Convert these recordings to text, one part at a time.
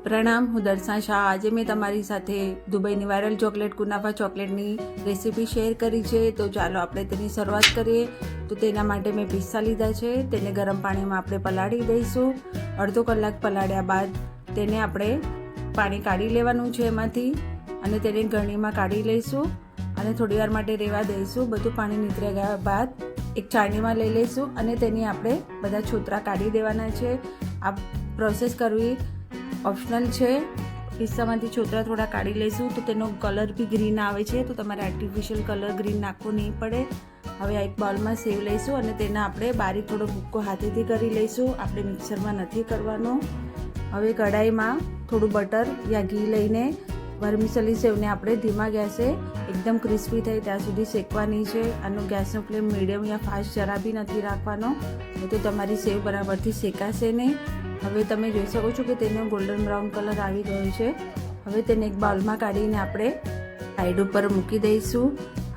પ્રણામ, હું દર્શના શાહ. આજે મેં તમારી સાથે દુબઈની વાયરલ ચોકલેટ કુનાફા ચોકલેટની રેસીપી શેર કરી છે. તો ચાલો આપણે તેની શરૂઆત કરીએ. તો તેના માટે મેં પિસ્તા લીધા છે. તેને ગરમ પાણીમાં આપણે પલાળી દઈશું. અડધો કલાક પલાળ્યા બાદ તેને આપણે પાણી કાઢી લેવાનું છે એમાંથી, અને તેને ગળણીમાં કાઢી લઈશું અને થોડી વાર માટે રહેવા દઈશું. બધું પાણી નીતરી ગયા બાદ એક ચાળણીમાં લઈ લઈશું અને તેની આપણે બધા છોતરા કાઢી દેવાના છે. આ પ્રોસેસ કરવી ઓપ્શનલ છે. પિસ્તામાંથી છોતરા થોડા કાઢી લઈશું તો તેનો કલર બી ગ્રીન આવે છે, તો તમારે આર્ટિફિશિયલ કલર ગ્રીન નાખવો નહીં પડે. હવે એક બાઉલમાં સેવ લઈશું અને તેના આપણે બારીક થોડો ભૂક્કો હાથેથી કરી લઈશું. આપણે મિક્સરમાં નથી કરવાનો. હવે કઢાઈમાં થોડું બટર યા ઘી લઈને વર્મિસેલી સેવને આપણે ધીમા ગેસે એકદમ ક્રિસ્પી થાય ત્યાં સુધી શેકવાની છે. આનો ગેસનો ફ્લેમ મીડિયમ યા ફાસ્ટ જરા બી નથી રાખવાનો, નહીં તો તમારી સેવ બરાબરથી શેકાશે નહીં. હવે તમે જોઈ શકો છો કે તેનો ગોલ્ડન બ્રાઉન કલર આવી ગયો છે. હવે તેને એક બાઉલમાં કાઢીને આપણે સાઈડ ઉપર મૂકી દઈશું.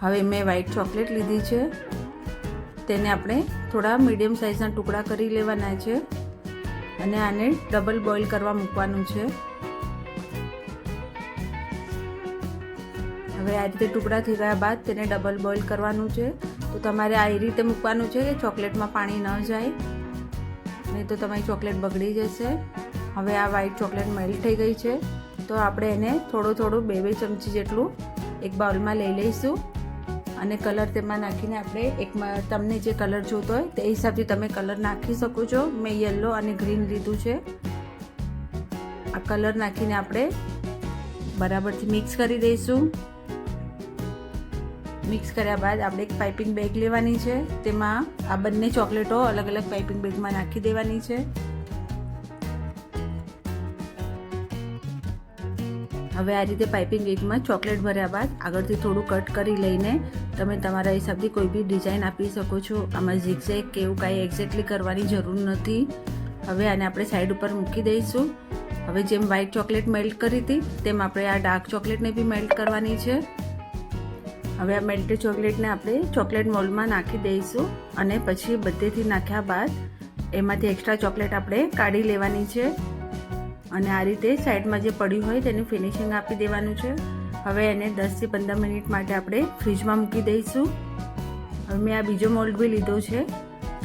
હવે મેં વ્હાઈટ ચોકલેટ લીધી છે. તેને આપણે થોડા મીડિયમ સાઇઝના ટુકડા કરી લેવાના છે અને આને ડબલ બોઇલ કરવા મૂકવાનું છે. હવે આ રીતે ટુકડા થઈ ગયા બાદ તેને ડબલ બોઇલ કરવાનું છે. તો તમારે આ રીતે મૂકવાનું છે કે ચોકલેટમાં પાણી ન જાય, નહીં તો તમારી ચોકલેટ બગડી જશે. હવે આ વ્હાઈટ ચોકલેટ મેલ્ટ થઈ ગઈ છે, તો આપણે એને થોડું 2 ચમચી જેટલું એક બાઉલમાં લઈ લઈશું અને કલર તેમાં નાખીને આપણે તમને જે કલર જોતો હોય તે હિસાબથી તમે કલર નાખી શકો છો. મેં યલો અને ગ્રીન લીધું છે. આ કલર નાખીને આપણે બરાબરથી મિક્સ કરી દઈશું. મિક્સ કર્યા બાદ આપણે એક પાઇપિંગ બેગ લેવાની છે. તેમાં આ બંને ચોકલેટો અલગ અલગ પાઇપિંગ બેગમાં નાખી દેવાની છે. હવે આ રીતે પાઇપિંગ બેગમાં ચોકલેટ ભર્યા બાદ આગળથી થોડું કટ કરી લઈને તમે તમારા હિસાબથી કોઈ બી ડિઝાઇન આપી શકો છો. આમાં ઝિગઝેગ કે એવું કાંઈ એક્ઝેક્ટલી કરવાની જરૂર નથી. હવે આને આપણે સાઈડ ઉપર મૂકી દઈશું. હવે જેમ વ્હાઈટ ચોકલેટ મેલ્ટ કરી હતી તેમ આપણે આ ડાર્ક ચોકલેટને બી મેલ્ટ કરવાની છે. હવે આ મેલ્ટેડ ચોકલેટને આપણે ચોકલેટ મોલ્ડમાં નાખી દઈશું અને પછી બધેથી નાખ્યા બાદ એમાંથી એક્સ્ટ્રા ચોકલેટ આપણે કાઢી લેવાની છે અને આ રીતે સાઈડમાં જે પડ્યું હોય તેની ફિનિશિંગ આપી દેવાનું છે. હવે એને 10 થી 15 મિનિટ માટે આપણે ફ્રીજમાં મૂકી દઈશું. હવે મેં આ બીજો મોલ્ડ બી લીધો છે,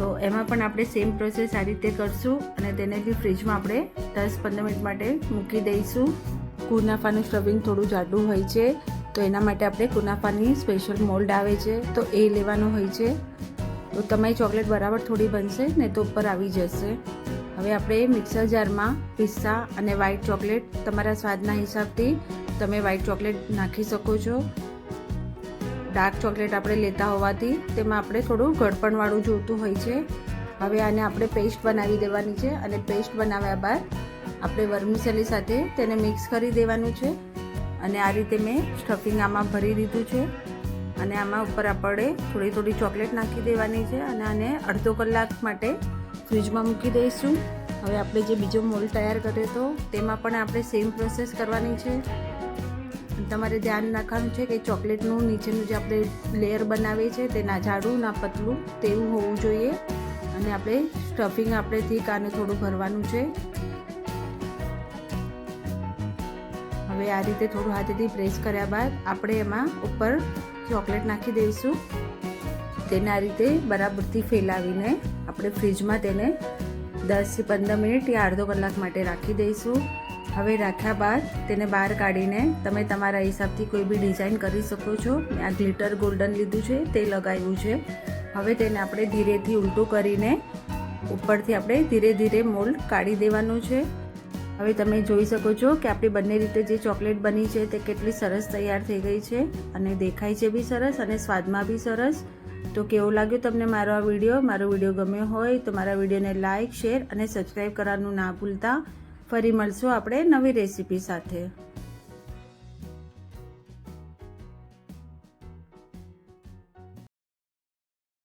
તો એમાં પણ આપણે સેમ પ્રોસેસ આ રીતે કરશું અને તેને બી ફ્રીજમાં આપણે 10-15 મિનિટ માટે મૂકી દઈશું. કુનાફાનું સ્ટફિંગ થોડું જાડું હોય છે, તો એના માટે આપણે કુનાફાની સ્પેશિયલ મોલ્ડ આવે છે, તો એ લેવાનું હોય છે. તો તમારી ચોકલેટ બરાબર થોડી બનશે ને તો ઉપર આવી જશે. હવે આપણે મિક્સર જારમાં પિસ્તા અને વ્હાઈટ ચોકલેટ તમારા સ્વાદના હિસાબથી તમે વ્હાઈટ ચોકલેટ નાખી શકો છો. ડાર્ક ચોકલેટ આપણે લેતા હોવાથી તેમાં આપણે થોડું ગળપણવાળું જોતું હોય છે. હવે આને આપણે પેસ્ટ બનાવી દેવાની છે અને પેસ્ટ બનાવ્યા બાદ આપણે વર્મિસેલી સાથે તેને મિક્સ કરી દેવાનું છે. અને આ રીતે મેં સ્ટફિંગ આમાં ભરી દીધું છે અને આમાં ઉપર આપણે થોડી ચોકલેટ નાખી દેવાની છે અને આને અડધો કલાક માટે ફ્રીજમાં મૂકી દઈશું. હવે આપણે જે બીજો મોલ્ડ તૈયાર કર્યો હતો તેમાં પણ આપણે સેમ પ્રોસેસ કરવાની છે. તમારે ધ્યાન રાખવાનું છે કે ચોકલેટનું નીચેનું જે આપણે લેયર બનાવીએ છીએ તે ના જાડું ના પતલું તેવું હોવું જોઈએ. અને આપણે સ્ટફિંગ આપણે થીક આને થોડું ભરવાનું છે. હવે આ રીતે થોડું હાથેથી પ્રેસ કર્યા બાદ આપણે એમાં ઉપર ચોકલેટ નાખી દઈશું. તેને આ રીતે બરાબરથી ફેલાવીને આપણે ફ્રીજમાં તેને 10 થી 15 મિનિટ યા અડધો કલાક માટે રાખી દઈશું. હવે રાખ્યા બાદ તેને બહાર કાઢીને તમે તમારા હિસાબથી કોઈ બી ડિઝાઇન કરી શકો છો. મેં આ ગ્લિટર ગોલ્ડન લીધું છે તે લગાવ્યું છે. હવે તેને આપણે ધીરેથી ઉલટું કરીને ઉપરથી આપણે ધીરે મોલ્ડ કાઢી દેવાનું છે. હવે તમે જોઈ શકો છો કે આપણી બંને રીતે જે ચોકલેટ બની છે તે કેટલી સરસ તૈયાર થઈ ગઈ છે અને દેખાય છે બી સરસ અને સ્વાદમાં બી સરસ. તો કેવો લાગ્યો તમને મારો વિડીયો ગમ્યો હોય તો મારા વિડીયોને લાઇક, શેર અને સબસ્ક્રાઈબ કરવાનું ના ભૂલતા. ફરી મળશું આપણે નવી રેસીપી સાથે.